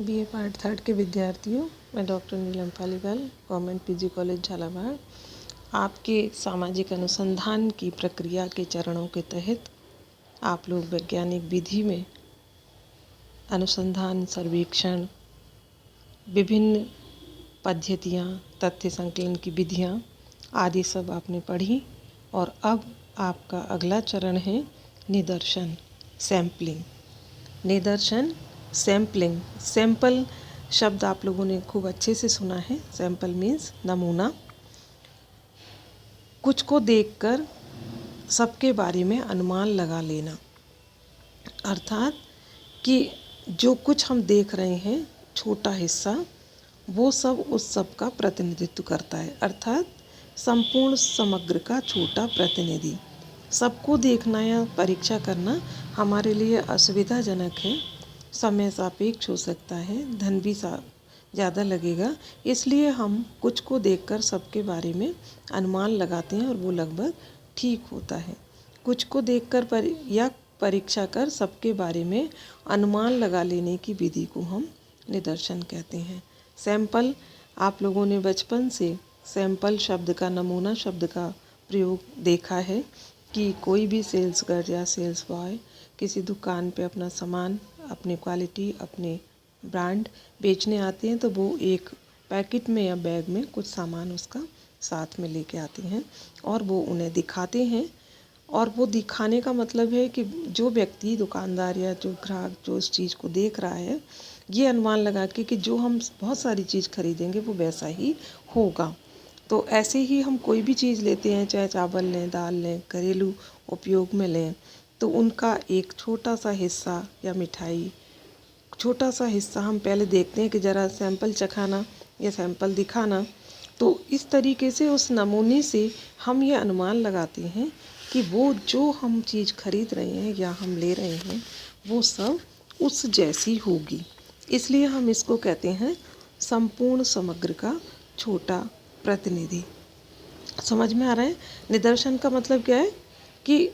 BA part 3 के विद्यार्थियों, मैं doctor Neelam Paliwal, government PG college Jhalawar, आपके सामाजिक अनुसंधान की प्रक्रिया के चरणों के तहत आप लोग वैज्ञानिक विधि में अनुसंधान, सर्वेक्षण, विभिन्न पद्धतियाँ, तथ्य संकलन की विधियाँ आदि सब आपने पढ़ी। और अब आपका अगला चरण है निदर्शन, सैम्पलिंग। निदर्शन, सैम्पलिंग। सैंपल शब्द आप लोगों ने खूब अच्छे से सुना है। सैंपल मीन्स नमूना। कुछ को देखकर सबके बारे में अनुमान लगा लेना, अर्थात कि जो कुछ हम देख रहे हैं छोटा हिस्सा, वो सब उस सब का प्रतिनिधित्व करता है, अर्थात संपूर्ण समग्र का छोटा प्रतिनिधि। सबको देखना या परीक्षा करना हमारे लिए असुविधाजनक है, समय सापेक्ष हो सकता है, धन भी ज़्यादा लगेगा। इसलिए हम कुछ को देखकर सबके बारे में अनुमान लगाते हैं और वो लगभग ठीक होता है। कुछ को देखकर या परीक्षा कर सबके बारे में अनुमान लगा लेने की विधि को हम निदर्शन कहते हैं। सैंपल, आप लोगों ने बचपन से सैंपल शब्द का, नमूना शब्द का प्रयोग देखा है कि कोई भी सेल्स गर्ल या सेल्स बॉय किसी दुकान पे अपना सामान, अपनी क्वालिटी, अपने ब्रांड बेचने आते हैं तो वो एक पैकेट में या बैग में कुछ सामान उसका साथ में लेके आते हैं और वो उन्हें दिखाते हैं। और वो दिखाने का मतलब है कि जो व्यक्ति, दुकानदार या जो ग्राहक जो इस चीज़ को देख रहा है, ये अनुमान लगा के कि जो हम बहुत सारी चीज़ खरीदेंगे वो वैसा ही होगा। तो ऐसे ही हम कोई भी चीज़ लेते हैं, चाहे चावल लें, दाल लें, घरेलू उपयोग में लें, तो उनका एक छोटा सा हिस्सा या मिठाई, छोटा सा हिस्सा हम पहले देखते हैं कि ज़रा सैंपल चखाना या सैंपल दिखाना। तो इस तरीके से उस नमूने से हम ये अनुमान लगाते हैं कि वो जो हम चीज़ खरीद रहे हैं या हम ले रहे हैं वो सब उस जैसी होगी। इसलिए हम इसको कहते हैं संपूर्ण समग्र का छोटा प्रतिनिधि। समझ में आ रहा है? निदर्शन का मतलब क्या है कि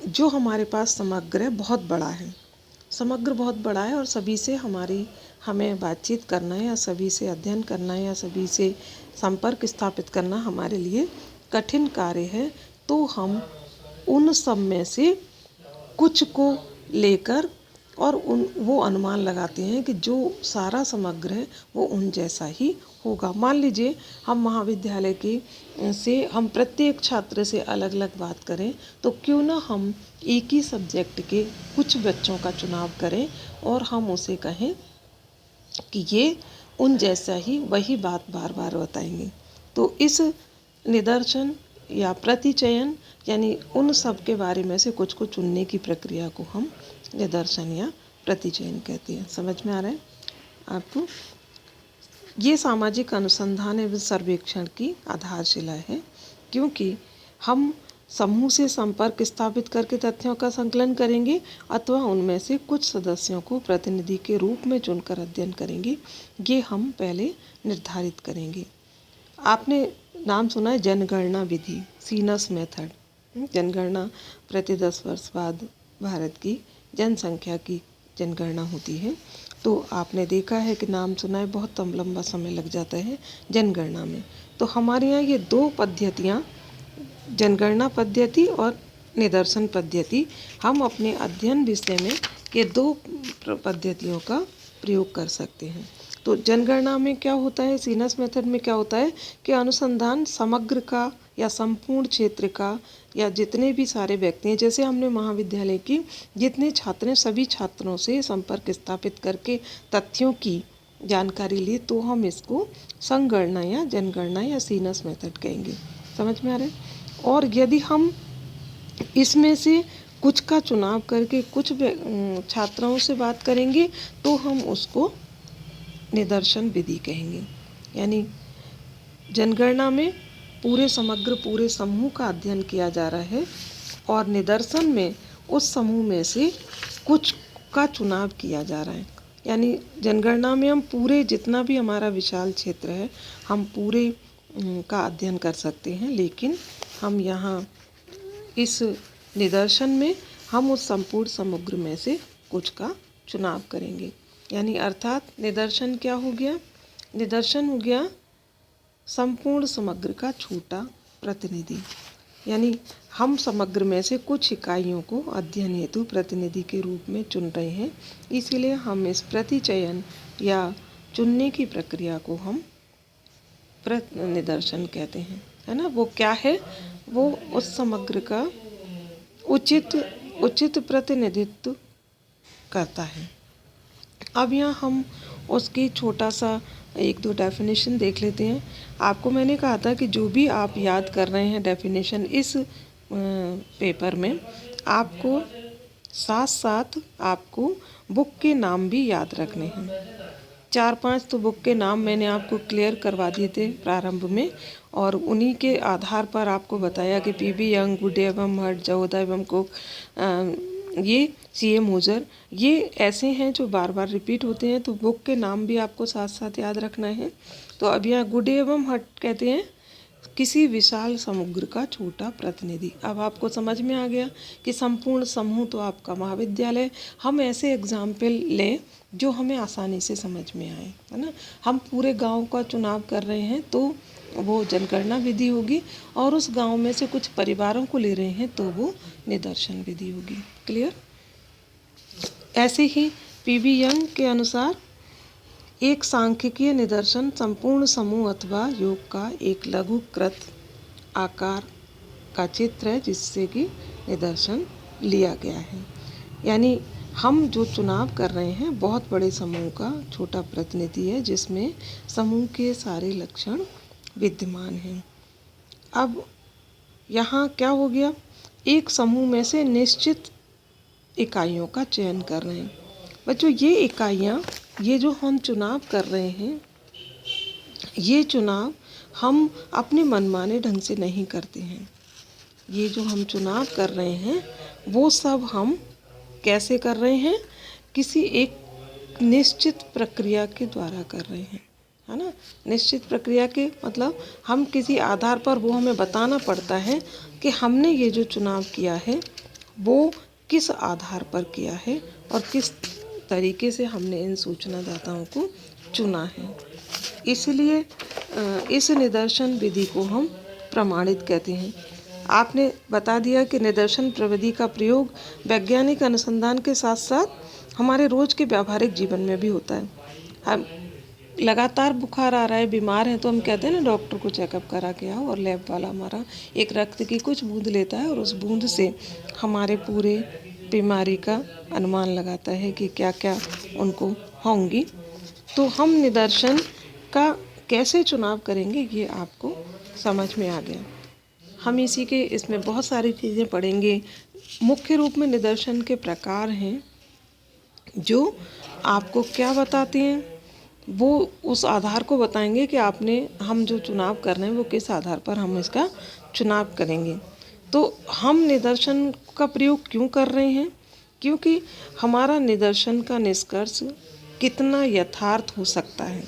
जो हमारे पास समग्र है, बहुत बड़ा है, समग्र बहुत बड़ा है और सभी से हमें बातचीत करना है या सभी से अध्ययन करना है या सभी से संपर्क स्थापित करना हमारे लिए कठिन कार्य है। तो हम उन सब में से कुछ को लेकर और वो अनुमान लगाते हैं कि जो सारा समग्र है वो उन जैसा ही होगा। मान लीजिए हम महाविद्यालय से हम प्रत्येक छात्र से अलग अलग बात करें, तो क्यों ना हम एक ही सब्जेक्ट के कुछ बच्चों का चुनाव करें और हम उसे कहें कि ये उन जैसा ही वही बात बार बार बताएंगे। तो इस निदर्शन या प्रतिचयन यानी उन सब के बारे में से कुछ को चुनने की प्रक्रिया को हम निदर्शन या प्रतिचयन कहते हैं। समझ में आ रहा है आपको? ये सामाजिक अनुसंधान एवं सर्वेक्षण की आधारशिला है, क्योंकि हम समूह से संपर्क स्थापित करके तथ्यों का संकलन करेंगे अथवा उनमें से कुछ सदस्यों को प्रतिनिधि के रूप में चुनकर अध्ययन करेंगे। ये हम पहले निर्धारित करेंगे। आपने नाम सुना है जनगणना विधि, सीनस मेथड। जनगणना प्रति 10 वर्ष बाद भारत की जनसंख्या की जनगणना होती है। तो आपने देखा है कि नाम सुना है, बहुत लंबा समय लग जाता है जनगणना में। तो हमारे यहाँ ये दो पद्धतियाँ, जनगणना पद्धति और निदर्शन पद्धति, हम अपने अध्ययन विषय में ये दो पद्धतियों का प्रयोग कर सकते हैं। तो जनगणना में क्या होता है, सीनस मेथड में क्या होता है कि अनुसंधान समग्र का या संपूर्ण क्षेत्र का या जितने भी सारे व्यक्ति हैं, जैसे हमने महाविद्यालय की जितने छात्र हैं सभी छात्रों से संपर्क स्थापित करके तथ्यों की जानकारी ली, तो हम इसको संगणना या जनगणना या सीनस मेथड कहेंगे। समझ में आ रहा है? और यदि हम इसमें से कुछ का चुनाव करके कुछ छात्राओं से बात करेंगे तो हम उसको निदर्शन विधि कहेंगे। यानी जनगणना में पूरे समग्र पूरे समूह का अध्ययन किया जा रहा है और निदर्शन में उस समूह में से कुछ का चुनाव किया जा रहा है। यानी जनगणना में हम पूरे जितना भी हमारा विशाल क्षेत्र है हम पूरे का अध्ययन कर सकते हैं, लेकिन हम यहाँ इस निदर्शन में हम उस संपूर्ण समग्र में से कुछ का चुनाव करेंगे। यानी अर्थात निदर्शन क्या हो गया? निदर्शन हो गया संपूर्ण समग्र का छोटा प्रतिनिधि। यानी हम समग्र में से कुछ इकाइयों को अध्ययन हेतु प्रतिनिधि के रूप में चुन रहे हैं, इसीलिए हम इस प्रतिचयन या चुनने की प्रक्रिया को हम निदर्शन कहते हैं, है ना। वो क्या है? वो उस समग्र का उचित प्रतिनिधित्व करता है। अब यहाँ हम उसकी छोटा सा एक दो डेफिनेशन देख लेते हैं। आपको मैंने कहा था कि जो भी आप याद कर रहे हैं डेफिनेशन इस पेपर में, आपको साथ साथ आपको बुक के नाम भी याद रखने हैं। 4-5 तो बुक के नाम मैंने आपको क्लियर करवा दिए थे प्रारंभ में, और उन्हीं के आधार पर आपको बताया कि पीबी यंग, गुडे एवं हट, जहोदा एवं कुक, ये सी.ए. मोजर, ये ऐसे हैं जो बार बार रिपीट होते हैं, तो बुक के नाम भी आपको साथ साथ याद रखना है। तो अब यहाँ गुडे एवं हट कहते हैं किसी विशाल समुद्र का छोटा प्रतिनिधि। अब आपको समझ में आ गया कि संपूर्ण समूह तो आपका महाविद्यालय। हम ऐसे एग्जाम्पल लें जो हमें आसानी से समझ में आए, है ना। हम पूरे गांव का चुनाव कर रहे हैं तो वो जनगणना विधि होगी, और उस गांव में से कुछ परिवारों को ले रहे हैं तो वो निदर्शन विधि होगी। क्लियर? ऐसे ही पीबी यंग के अनुसार एक सांख्यिकीय निदर्शन संपूर्ण समूह अथवा योग का एक लघुकृत आकार का चित्र है जिससे कि निदर्शन लिया गया है। यानी हम जो चुनाव कर रहे हैं बहुत बड़े समूह का छोटा प्रतिनिधि है जिसमें समूह के सारे लक्षण विद्यमान हैं। अब यहाँ क्या हो गया? एक समूह में से निश्चित इकाइयों का चयन कर रहे हैं। बच्चों, ये इकाइयाँ, ये जो हम चुनाव कर रहे हैं, ये चुनाव हम अपने मनमाने ढंग से नहीं करते हैं। ये जो हम चुनाव कर रहे हैं वो सब हम कैसे कर रहे हैं? किसी एक निश्चित प्रक्रिया के द्वारा कर रहे हैं, है ना। निश्चित प्रक्रिया के मतलब हम किसी आधार पर, वो हमें बताना पड़ता है कि हमने ये जो चुनाव किया है वो किस आधार पर किया है और किस तरीके से हमने इन सूचनादाताओं को चुना है। इसलिए इस निदर्शन विधि को हम प्रमाणित कहते हैं। आपने बता दिया कि निदर्शन प्रविधि का प्रयोग वैज्ञानिक अनुसंधान के साथ साथ हमारे रोज के व्यावहारिक जीवन में भी होता है। हम लगातार बुखार आ रहा है, बीमार है, तो हम कहते हैं ना डॉक्टर को चेकअप करा के आओ, और लैब वाला हमारा एक रक्त की कुछ बूंद लेता है और उस बूंद से हमारे पूरे बीमारी का अनुमान लगाता है कि क्या क्या उनको होंगी। तो हम निदर्शन का कैसे चुनाव करेंगे ये आपको समझ में आ गया। हम इसी के इसमें बहुत सारी चीज़ें पढ़ेंगे। मुख्य रूप में निदर्शन के प्रकार हैं जो आपको क्या बताते हैं, वो उस आधार को बताएंगे कि हम जो चुनाव कर रहे हैं वो किस आधार पर हम इसका चुनाव करेंगे। तो हम निदर्शन का प्रयोग क्यों कर रहे हैं? क्योंकि हमारा निदर्शन का निष्कर्ष कितना यथार्थ हो सकता है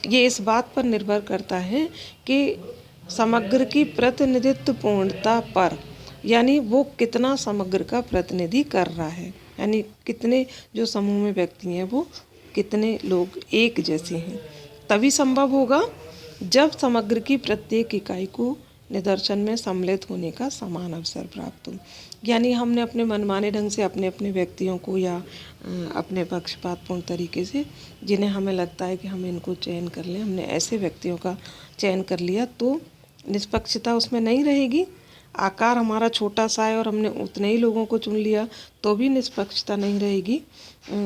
ये इस बात पर निर्भर करता है कि समग्र की प्रतिनिधित्व पूर्णता पर, यानी वो कितना समग्र का प्रतिनिधि कर रहा है, यानी कितने जो समूह में व्यक्ति हैं वो कितने लोग एक जैसे हैं। तभी संभव होगा जब समग्र की प्रत्येक इकाई को निदर्शन में सम्मिलित होने का समान अवसर प्राप्त हो। यानी हमने अपने मनमाने ढंग से अपने अपने व्यक्तियों को या अपने पक्षपातपूर्ण तरीके से, जिन्हें हमें लगता है कि हम इनको चयन कर लें, हमने ऐसे व्यक्तियों का चयन कर लिया तो निष्पक्षता उसमें नहीं रहेगी। आकार हमारा छोटा सा है और हमने उतने ही लोगों को चुन लिया तो भी निष्पक्षता नहीं रहेगी।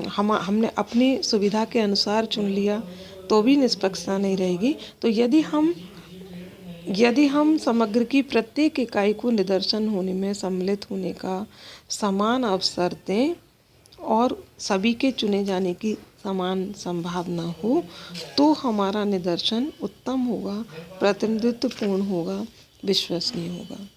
हमने अपनी सुविधा के अनुसार चुन लिया तो भी निष्पक्षता नहीं रहेगी। तो यदि हम समग्र की प्रत्येक इकाई को निदर्शन होने में सम्मिलित होने का समान अवसर दें और सभी के चुने जाने की समान संभावना हो तो हमारा निदर्शन उत्तम होगा, प्रतिनिधित्वपूर्ण होगा, विश्वसनीय होगा।